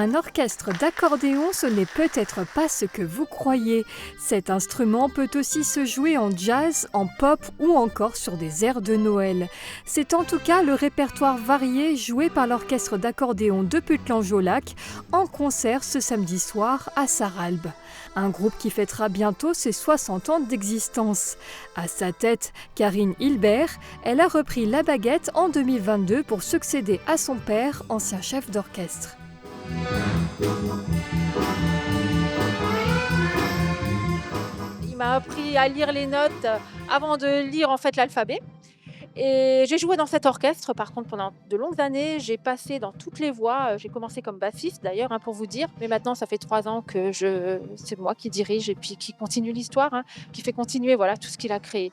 Un orchestre d'accordéon, ce n'est peut-être pas ce que vous croyez. Cet instrument peut aussi se jouer en jazz, en pop ou encore sur des airs de Noël. C'est en tout cas le répertoire varié joué par l'orchestre d'accordéon de Puttelange-au-Lac en concert ce samedi soir à Sarralbe. Un groupe qui fêtera bientôt ses 60 ans d'existence. À sa tête, Karine Hilbert, elle a repris la baguette en 2022 pour succéder à son père, ancien chef d'orchestre. Il m'a appris à lire les notes avant de lire en fait l'alphabet. Et j'ai joué dans cet orchestre par contre pendant de longues années. J'ai passé dans toutes les voix. J'ai commencé comme bassiste d'ailleurs pour vous dire. Mais maintenant ça fait 3 ans que c'est moi qui dirige et puis qui continue l'histoire, qui fait continuer tout ce qu'il a créé.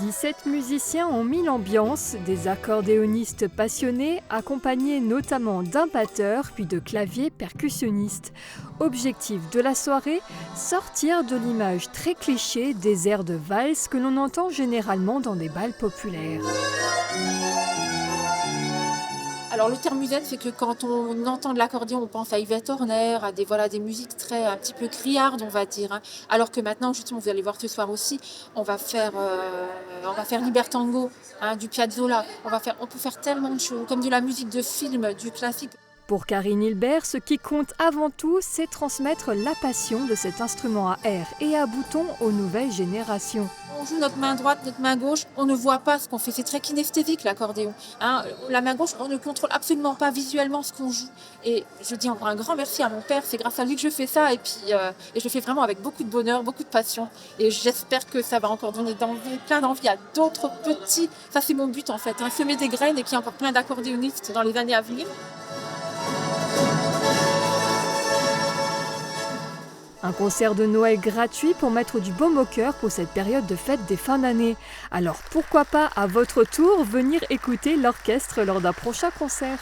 17 musiciens ont mis l'ambiance, des accordéonistes passionnés, accompagnés notamment d'un batteur puis de clavier percussionniste. Objectif de la soirée, sortir de l'image très cliché des airs de valse que l'on entend généralement dans des bals populaires. Alors le terme musette, c'est que quand on entend de l'accordéon, on pense à Yvette Horner, à des musiques un petit peu criardes, on va dire. Alors que maintenant, justement, vous allez voir ce soir aussi, on va faire Libertango, du Piazzolla. On peut faire tellement de choses, comme de la musique de film, du classique. Pour Karine Hilbert, ce qui compte avant tout, c'est transmettre la passion de cet instrument à air et à boutons aux nouvelles générations. On joue notre main droite, notre main gauche, on ne voit pas ce qu'on fait. C'est très kinesthésique l'accordéon. La main gauche, on ne contrôle absolument pas visuellement ce qu'on joue. Et je dis encore un grand merci à mon père, c'est grâce à lui que je fais ça. Et je le fais vraiment avec beaucoup de bonheur, beaucoup de passion. Et j'espère que ça va encore donner plein d'envie à d'autres petits. Ça c'est mon but en fait, semer des graines et qu'il y ait encore plein d'accordéonistes dans les années à venir. Un concert de Noël gratuit pour mettre du baume au cœur pour cette période de fête des fins d'année. Alors pourquoi pas à votre tour venir écouter l'orchestre lors d'un prochain concert ?